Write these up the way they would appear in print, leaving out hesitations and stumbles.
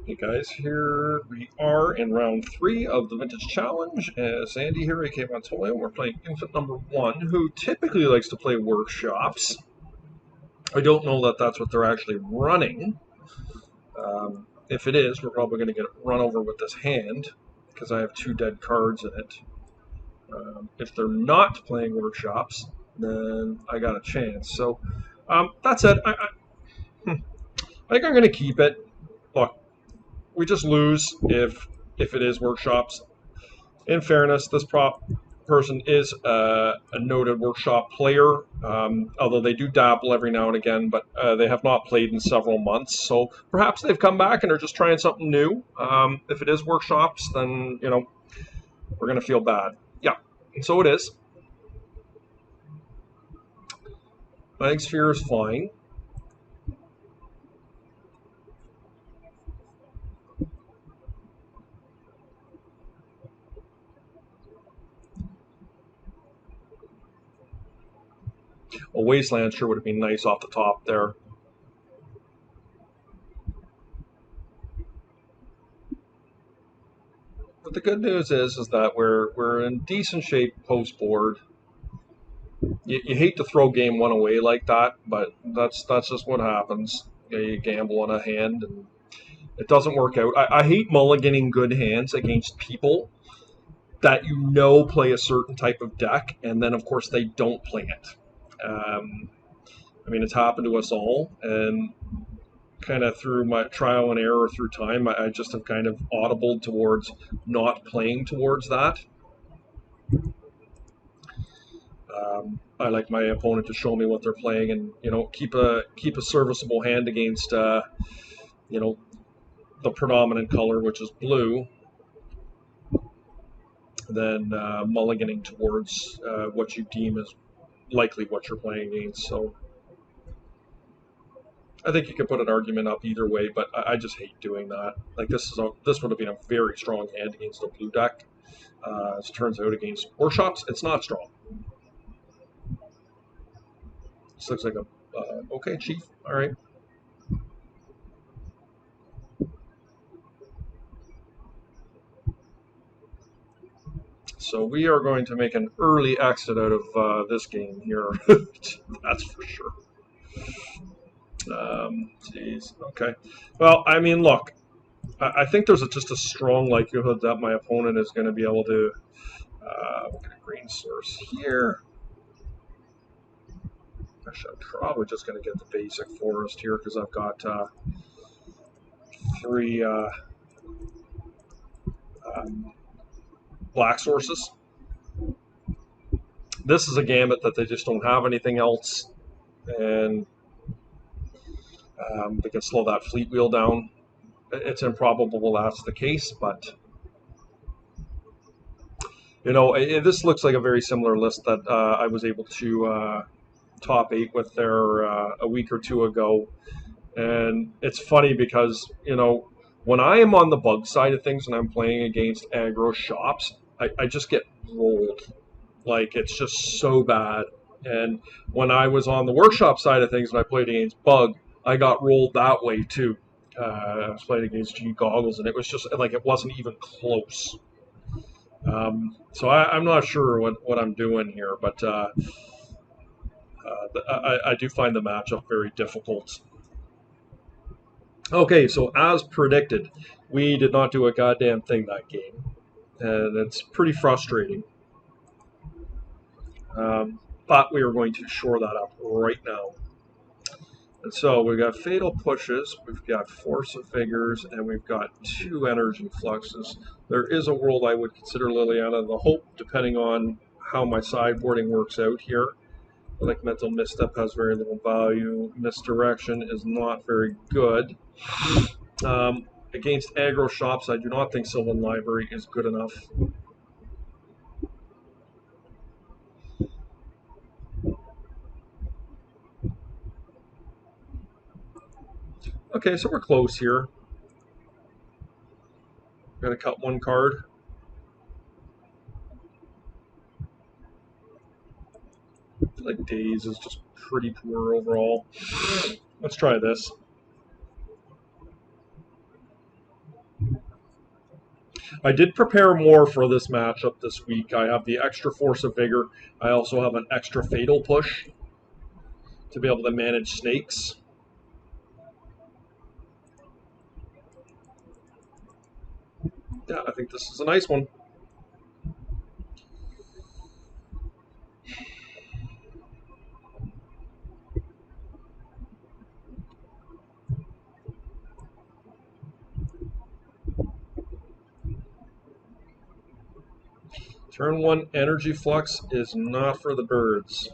Hey guys, here we are in round 3 of the Vintage Challenge. As Andy here, aka Montoya, we're playing infant number 1, who typically likes to play workshops. I don't know that that's what they're actually running. If it is, we're probably going to get run over with this hand, because I have 2 dead cards in it. If they're not playing workshops, then I got a chance. So, that said, I think I'm going to keep it. Look, we just lose if it is workshops. In fairness, this person is a noted workshop player, although they do dabble every now and again, but they have not played in several months. So perhaps they've come back and are just trying something new. If it is workshops, then, we're going to feel bad. Yeah, so it is. I think Sphere is fine. A Wasteland sure would have been nice off the top there. But the good news is that we're in decent shape post board. You hate to throw game 1 away like that, but that's just what happens. You gamble on a hand and it doesn't work out. I hate mulliganing good hands against people that play a certain type of deck, and then of course they don't play it. It's happened to us all, and kind of through my trial and error through time, I just have kind of audibled towards not playing towards that. I like my opponent to show me what they're playing, and keep a serviceable hand against the predominant color, which is blue. Then mulliganing towards what you deem as likely what you're playing against. So I think you can put an argument up either way, but I just hate doing that. Like this would have been a very strong hand against a blue deck. As it turns out, against workshops, it's not strong. This looks like a okay, chief. All right. So we are going to make an early exit out of this game here. That's for sure. Jeez. Okay. Well, look, I think there's just a strong likelihood that my opponent is going to be able to look at a green source here. Actually, I'm probably just going to get the basic forest here because I've got 3 black sources. This is a gambit that they just don't have anything else, and they can slow that fleet wheel down. It's improbable that's the case, but this looks like a very similar list that I was able to top 8 with there a week or 2 ago. And it's funny because, when I am on the bug side of things and I'm playing against aggro shops, I just get rolled. Like, it's just so bad. And when I was on the workshop side of things and I played against bug, I got rolled that way too. I was playing against G Goggles, and it was just like it wasn't even close. So I'm not sure what I'm doing here, but I do find the matchup very difficult. Okay, so as predicted, we did not do a goddamn thing that game, and it's pretty frustrating. But we are going to shore that up right now. And so we've got Fatal Pushes, we've got Force of Figures, and we've got 2 Energy Fluxes. There is a world I would consider Liliana the Hope, depending on how my sideboarding works out here. Like Mental Misstep has very little value. Misdirection is not very good. Against aggro shops, I do not think Sylvan Library is good enough. Okay, so we're close here. Got to cut 1 card. I feel like Daze is just pretty poor overall. Let's try this. I did prepare more for this matchup this week. I have the extra Force of Vigor. I also have an extra Fatal Push to be able to manage snakes. Yeah, I think this is a nice one. Turn 1 Energy Flux is not for the birds.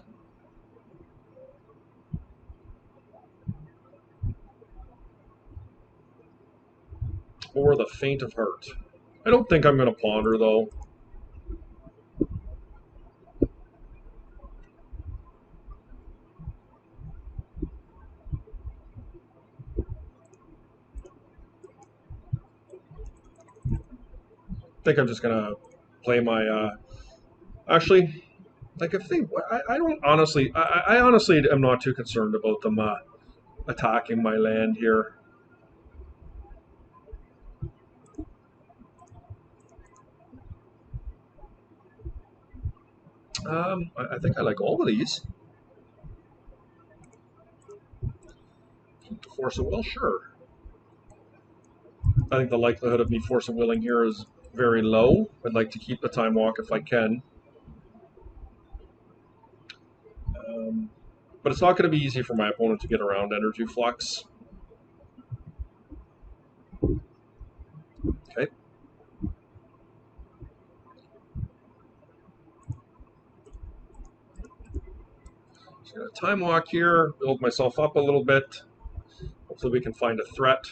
Or the faint of heart. I don't think I'm going to ponder, though. I think I'm just going to play my... Actually, like if they... I don't honestly... I honestly am not too concerned about them attacking my land here. I think I like all of these. Force of Will, sure. I think the likelihood of me Force of Willing here is very low. I'd like to keep the Time Walk if I can. But it's not going to be easy for my opponent to get around Energy Flux. Okay. So I'm going to Time Walk here, build myself up a little bit. Hopefully we can find a threat.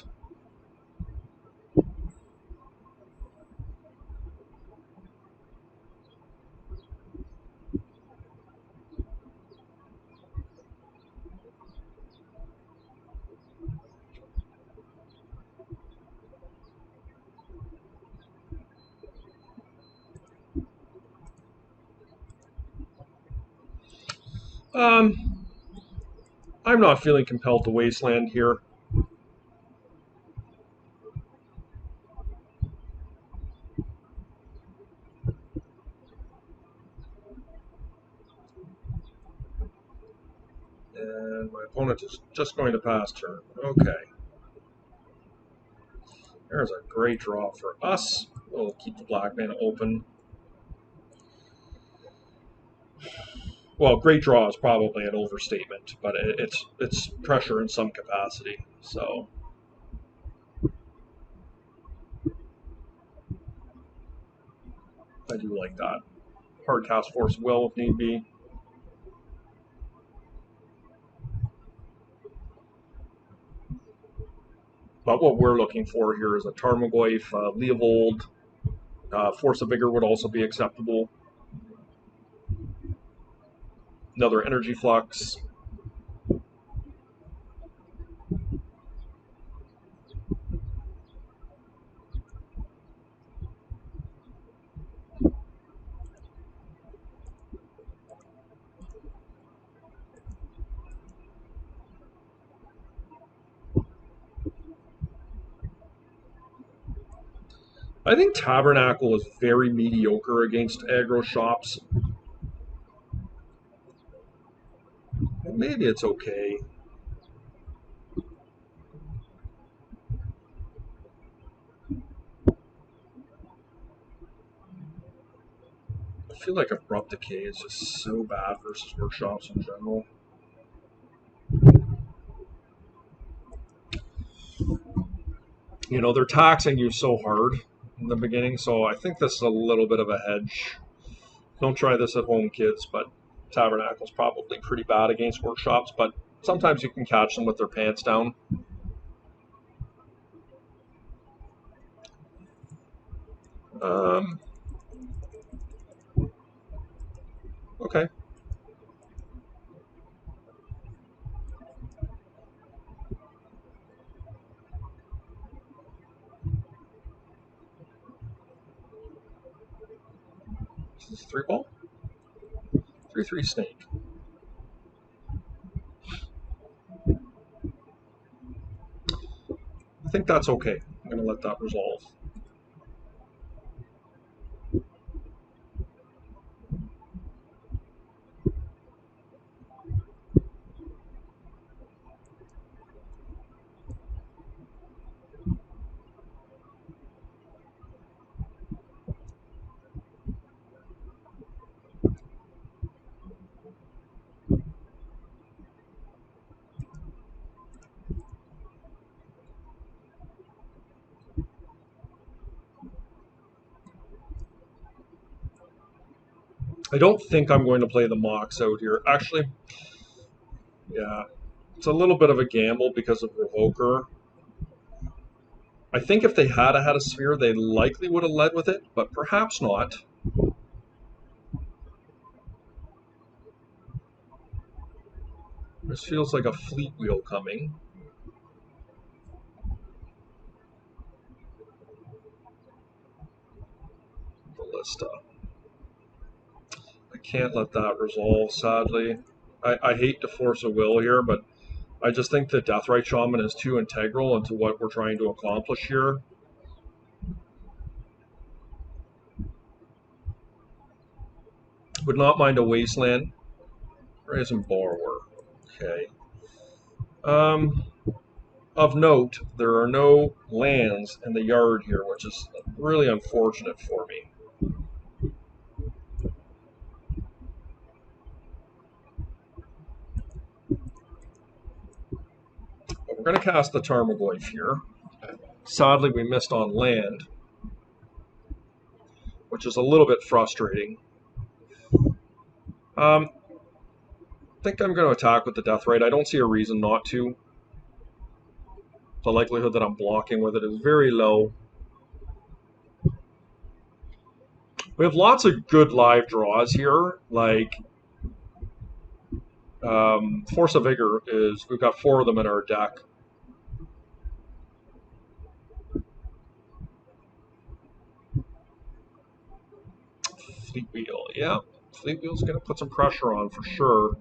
I'm not feeling compelled to Wasteland here. And my opponent is just going to pass turn. Okay. There's a great draw for us. We'll keep the black mana open. Well, great draw is probably an overstatement, but it's pressure in some capacity. So I do like that. Hard cast Force Will if need be. But what we're looking for here is a Tarmogoyf, Leovold. Force of Vigor would also be acceptable. Another Energy Flux. I think Tabernacle is very mediocre against aggro shops. Maybe it's okay. I feel like Abrupt Decay is just so bad versus workshops in general. You know, they're taxing you so hard in the beginning, so I think this is a little bit of a hedge. Don't try this at home, kids, but Tabernacle's probably pretty bad against workshops, but sometimes you can catch them with their pants down. Okay. This is 3-ball? 3/3 snake. I think that's okay. I'm going to let that resolve. I don't think I'm going to play the Mox out here. Actually, yeah, it's a little bit of a gamble because of Revoker. I think if they had a Sphere, they likely would have led with it, but perhaps not. This feels like a Fleet Wheel coming. Ballista. I can't let that resolve, sadly. I hate to force a will here, but I just think the Deathrite Shaman is too integral into what we're trying to accomplish here. Would not mind a Wasteland. Brazen Borrower. Okay. Of note, there are no lands in the yard here, which is really unfortunate for me. But we're going to cast the Tarmogoyf here. Sadly, we missed on land, which is a little bit frustrating. I think I'm going to attack with the Deathrite. I don't see a reason not to. The likelihood that I'm blocking with it is very low. We have lots of good live draws here, like Force of Vigor is, we've got 4 of them in our deck. Fleet Wheel, yeah. Fleet Wheel's going to put some pressure on for sure.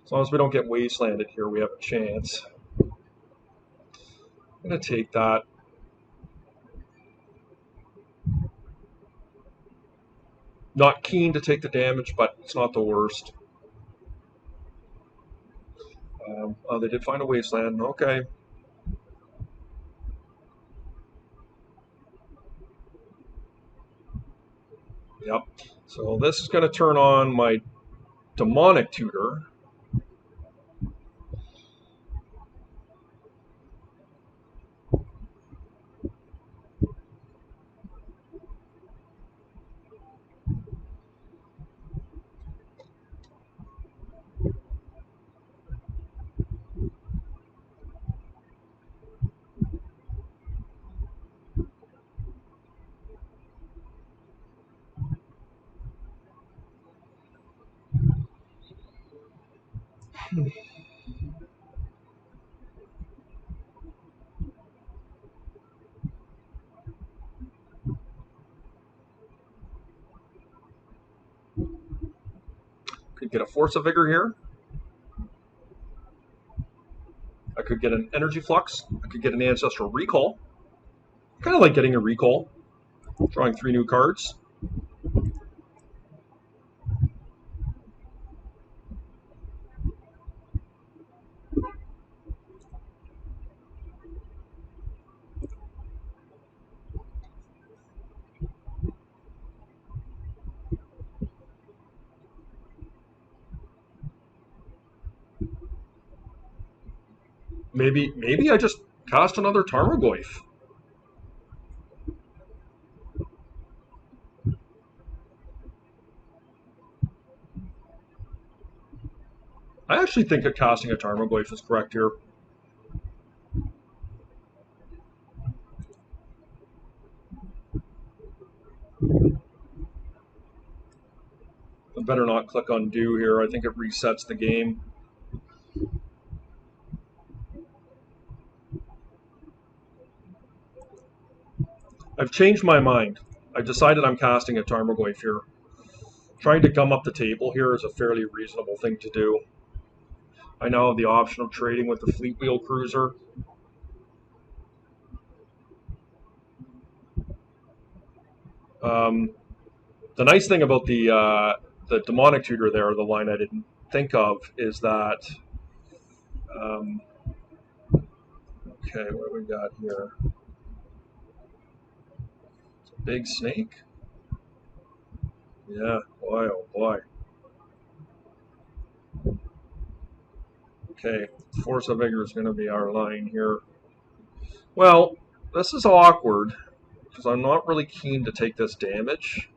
As long as we don't get wastelanded here, we have a chance. I'm going to take that. Not keen to take the damage, but it's not the worst. Oh, they did find a wasteland. Okay. Yep. So this is going to turn on my Demonic Tutor. Could get a Force of Vigor here. I could get an Energy Flux. I could get an Ancestral Recall. Kind of like getting a Recall. Drawing 3 new cards. Maybe I just cast another Tarmogoyf. I actually think that casting a Tarmogoyf is correct here. I better not click undo here. I think it resets the game. I've changed my mind. I've decided I'm casting a Tarmogoyf here. Trying to gum up the table here is a fairly reasonable thing to do. I now have the option of trading with the Fleet Wheel Cruiser. The nice thing about the Demonic Tutor there, the line I didn't think of, is that... okay, what do we got here? It's a big snake? Yeah, boy, oh boy. Okay, Force of Vigor is going to be our line here. Well, this is awkward, because I'm not really keen to take this damage.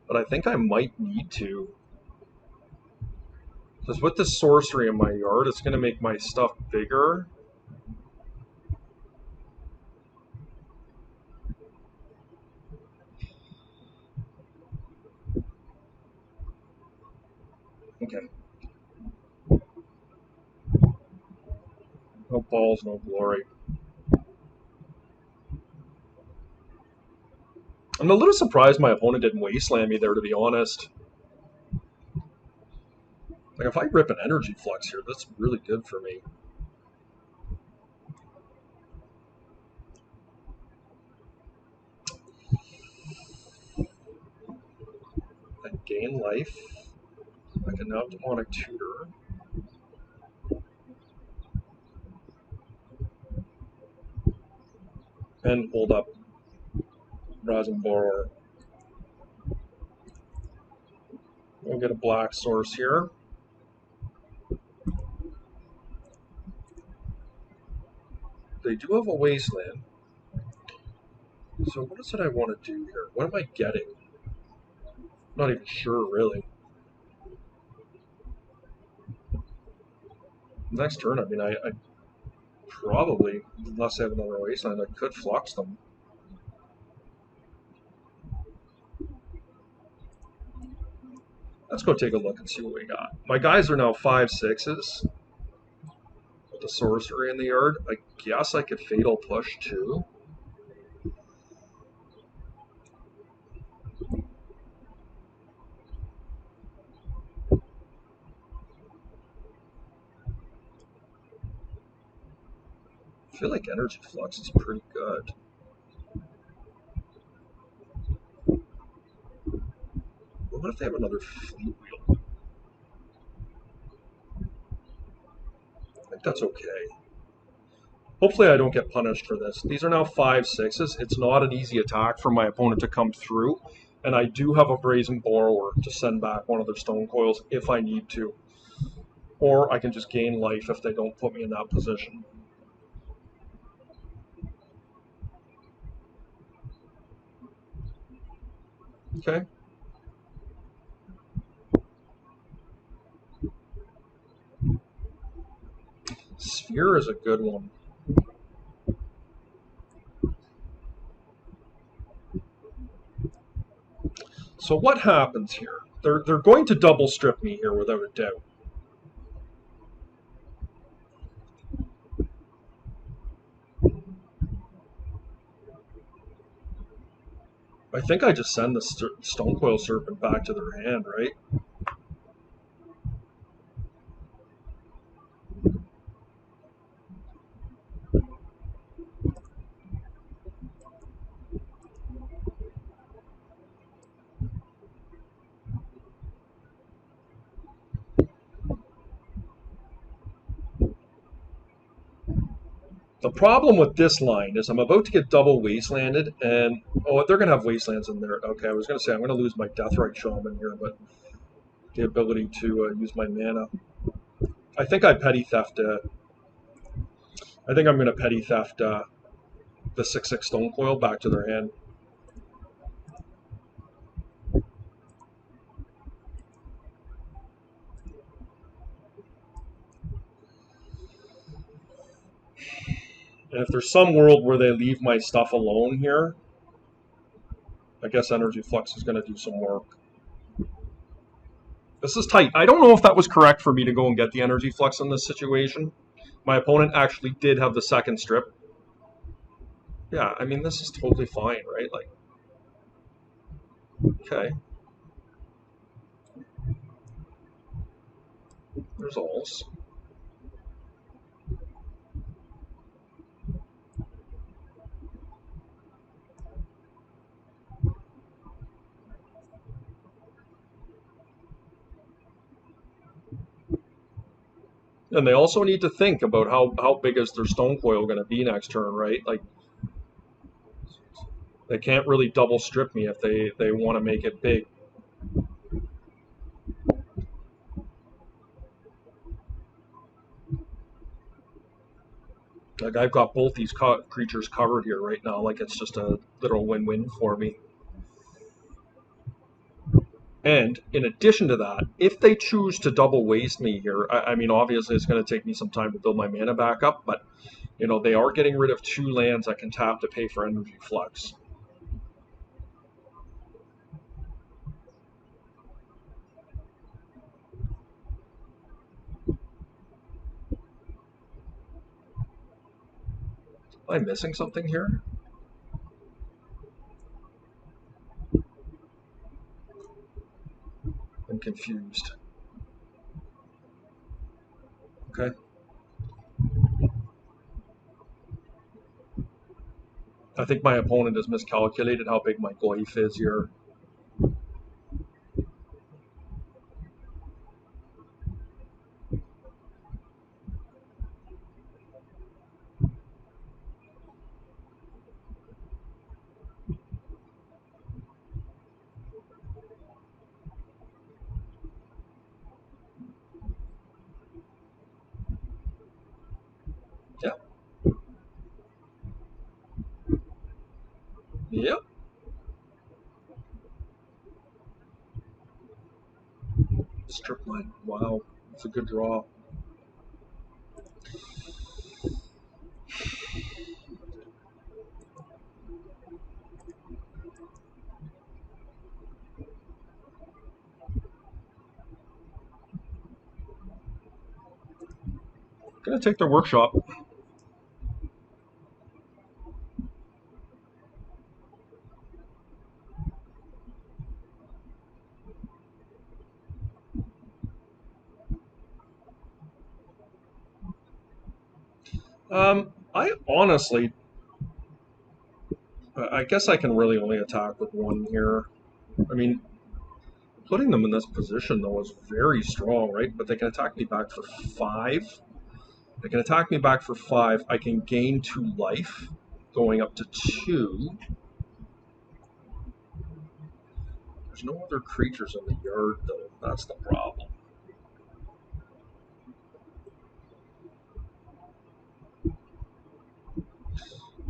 but I think I might need to. Because with the sorcery in my yard, it's going to make my stuff bigger. Okay. No balls, no glory. I'm a little surprised my opponent didn't wasteland me there, to be honest. Like, if I rip an energy flux here, that's really good for me. I gain life. I can now demonic tutor. And hold up Rising Borrower. We'll get a black source here. They do have a wasteland. So what is it I want to do here? What am I getting? Not even sure, really. Next turn, I mean, I probably, unless I have another wasteland, I could flux them. Let's go take a look and see what we got. My guys are now 5/6s. With the sorcery in the yard, I guess I could fatal push too. I feel like energy flux is pretty good. What if they have another fleet wheel? I think that's okay. Hopefully I don't get punished for this. These are now 5/6s. It's not an easy attack for my opponent to come through. And I do have a Brazen Borrower to send back one of their Stone Coils if I need to. Or I can just gain life if they don't put me in that position. Okay. Sphere is a good one. So what happens here? They're going to double strip me here without a doubt. I think I just send the Stonecoil Serpent back to their hand, right? The problem with this line is I'm about to get double wastelanded, and oh, they're going to have wastelands in there. Okay, I was going to say I'm going to lose my Deathrite Shaman here, but the ability to use my mana. I think I petty theft. I think I'm going to petty theft the 6/6 Stonecoil back to their hand. And if there's some world where they leave my stuff alone here, I guess Energy Flux is going to do some work. This is tight. I don't know if that was correct for me to go and get the Energy Flux in this situation. My opponent actually did have the second strip. Yeah, I mean, this is totally fine, right? Like, okay. There's alls. And they also need to think about how big is their Stonecoil going to be next turn, right? Like, they can't really double strip me if they want to make it big. Like, I've got both these creatures covered here right now. Like, it's just a literal win-win for me. And in addition to that, if they choose to double waste me here, I mean, obviously it's going to take me some time to build my mana back up, but, you know, they are getting rid of 2 lands I can tap to pay for Energy Flux. Am I missing something here? I'm confused. Okay. I think my opponent has miscalculated how big my Goyf is here. Yeah. Yep. Strip mine. Wow. That's a good draw. Gonna take the workshop. I honestly, I guess I can really only attack with 1 here. I mean, putting them in this position though is very strong, right? But they can attack me back for 5. They can attack me back for 5. I can gain 2 life, going up to 2. There's no other creatures in the yard though. That's the problem.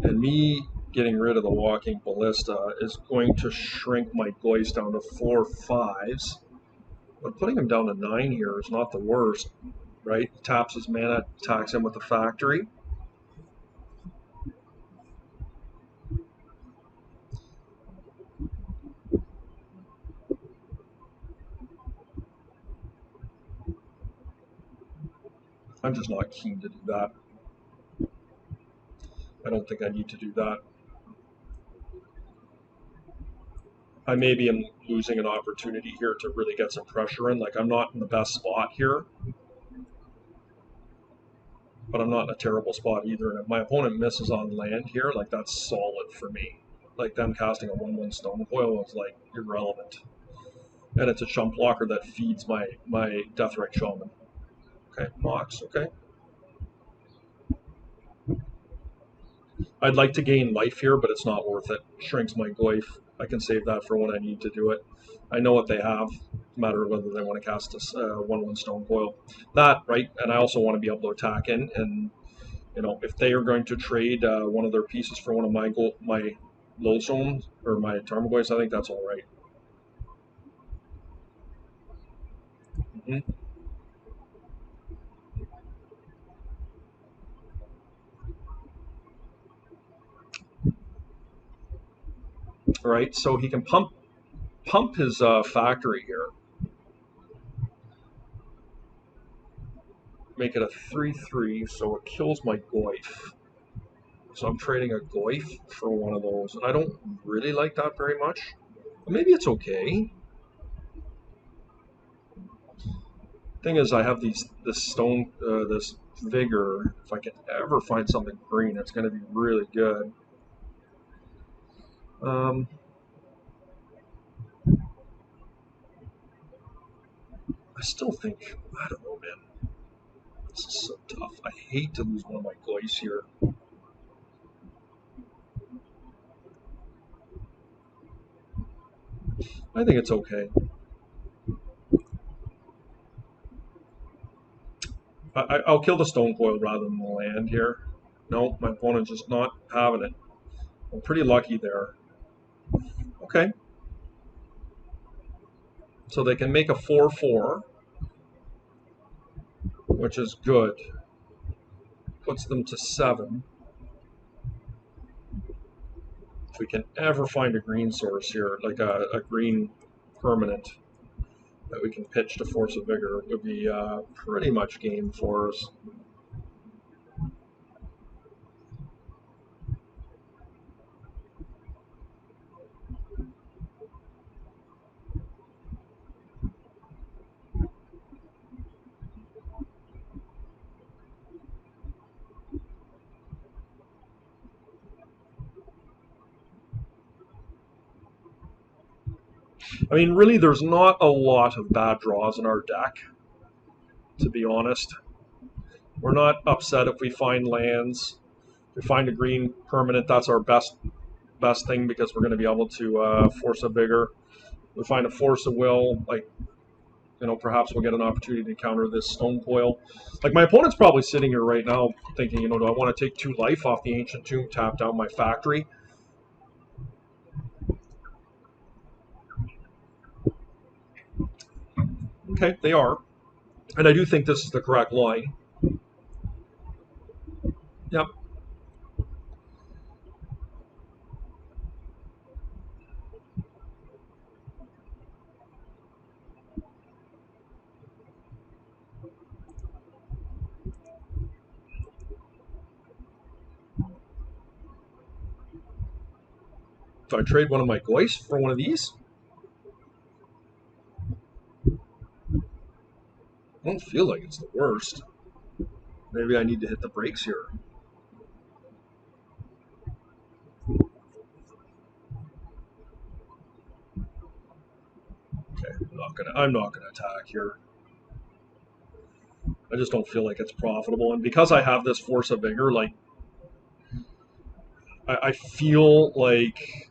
And me getting rid of the Walking Ballista is going to shrink my Goyce down to 4 5s. But putting him down to 9 here is not the worst, right? Taps his mana, attacks him with the factory. I'm just not keen to do that. I don't think I need to do that. I maybe am losing an opportunity here to really get some pressure in. Like, I'm not in the best spot here, but I'm not in a terrible spot either. And if my opponent misses on land here, like, that's solid for me. Like, them casting a 1/1 Stonecoil is, like, irrelevant. And it's a chump blocker that feeds my Deathrite Shaman. Okay, Mox, okay. I'd like to gain life here, but it's not worth it. Shrinks my Goyf. I can save that for when I need to do it. I know what they have. It's a matter of whether they want to cast a 1/1 Stonecoil. That, right? And I also want to be able to attack in. And, you know, if they are going to trade one of their pieces for one of my Loathsome or my Tarmogoyfs, I think that's all right. Mm-hmm. All right, so he can pump his factory here. Make it a 3/3, so it kills my Goyf. So I'm trading a Goyf for one of those, and I don't really like that very much. But maybe it's okay. Thing is, I have this vigor. If I can ever find something green, it's going to be really good. Um, I still think, I don't know, man. This is so tough. I hate to lose one of my Goyfs here. I think it's okay. I'll kill the Stonecoil rather than the land here. No, my opponent's just not having it. I'm pretty lucky there. Okay. So they can make a 4-4, which is good. Puts them to 7. If we can ever find a green source here, like a green permanent that we can pitch to Force of Vigor, it would be pretty much game for us. I mean, really, there's not a lot of bad draws in our deck, to be honest. We're not upset if we find lands. If we find a green permanent, that's our best thing because we're going to be able to Force of Vigor. If we find a Force of Will, like, you know, perhaps we'll get an opportunity to counter this Stone Coil. Like, my opponent's probably sitting here right now thinking, you know, do I want to take 2 life off the Ancient Tomb, tap down my factory? Okay, they are. And I do think this is the correct line. Yep. Do I trade one of my Goyce for one of these? I don't feel like it's the worst. Maybe I need to hit the brakes here. Okay, I'm not gonna attack here. I just don't feel like it's profitable, and because I have this Force of Vigor, like I feel like,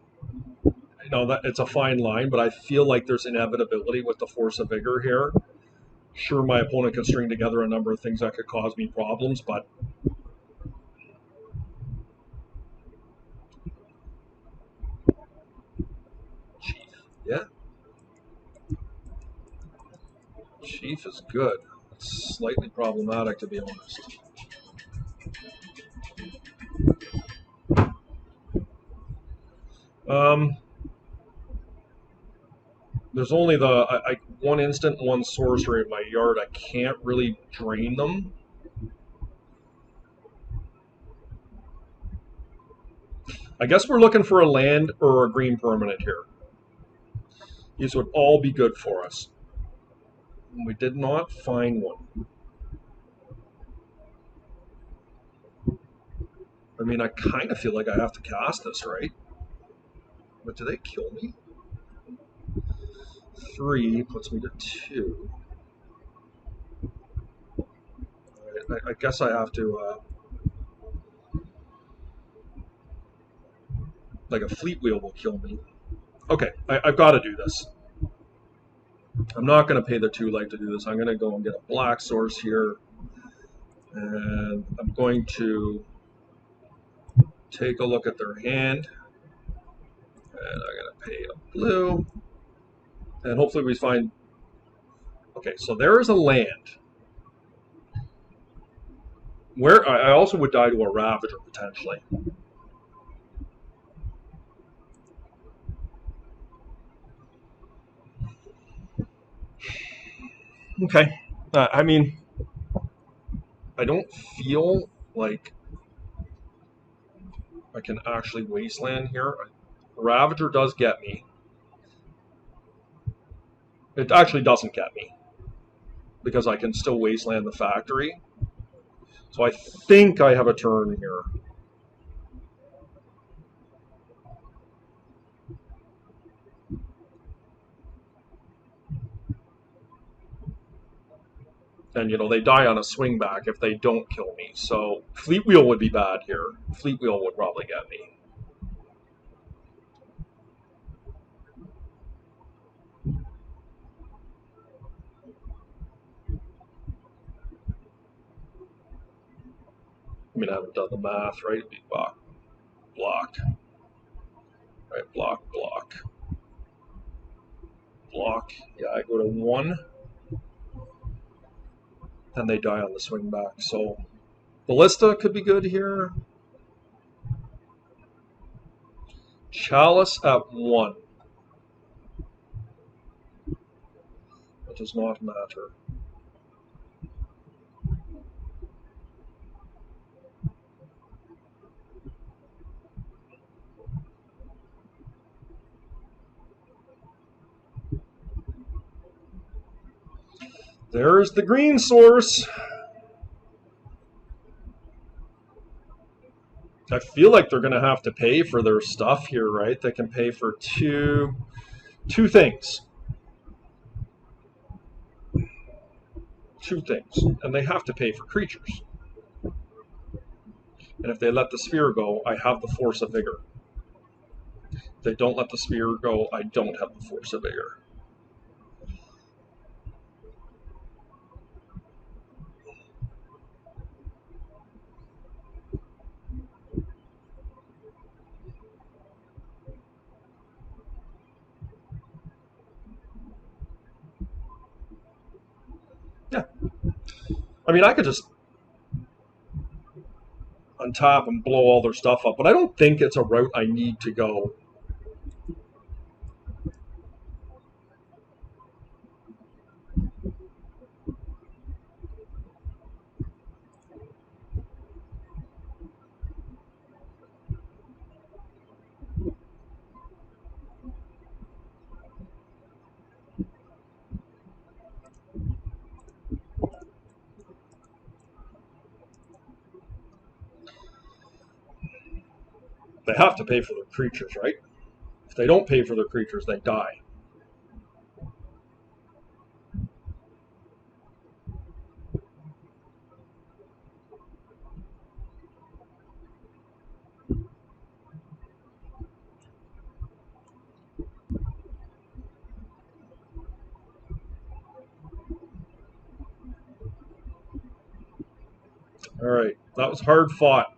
you know, that it's a fine line, but I feel like there's inevitability with the Force of Vigor here. Sure, my opponent can string together a number of things that could cause me problems, but Chief, yeah, Chief is good. It's slightly problematic, to be honest. There's only the one instant, one sorcery in my yard. I can't really drain them. I guess we're looking for a land or a green permanent here. These would all be good for us. We did not find one. I mean, I kind of feel like I have to cast this, right? But do they kill me? 3 puts me to 2. I guess I have to, like a fleet wheel will kill me. Okay, I've got to do this. I'm not going to pay the 2 life to do this. I'm going to go and get a black source here. And I'm going to take a look at their hand. And I'm going to pay a blue. And hopefully we find... Okay, so there is a land. Where I also would die to a Ravager, potentially. Okay. I mean, I don't feel like I can actually wasteland here. Ravager does get me. It actually doesn't get me because I can still wasteland the factory. So I think I have a turn here. And, you know, they die on a swing back if they don't kill me. So Fleet Wheel would be bad here. Fleet Wheel would probably get me. I mean, I haven't done the math, right? It'd be block, block. Right, block, block. block. Yeah, I go to 1. And they die on the swing back. So Ballista could be good here. Chalice at 1. It does not matter. There's the green source. I feel like they're going to have to pay for their stuff here, right? They can pay for two things. 2 things. And they have to pay for creatures. And if they let the sphere go, I have the Force of Vigor. If they don't let the sphere go, I don't have the Force of Vigor. Yeah. I mean, I could just untap and blow all their stuff up, but I don't think it's a route I need to go. They have to pay for their creatures, right? If they don't pay for their creatures, they die. All right, that was hard fought.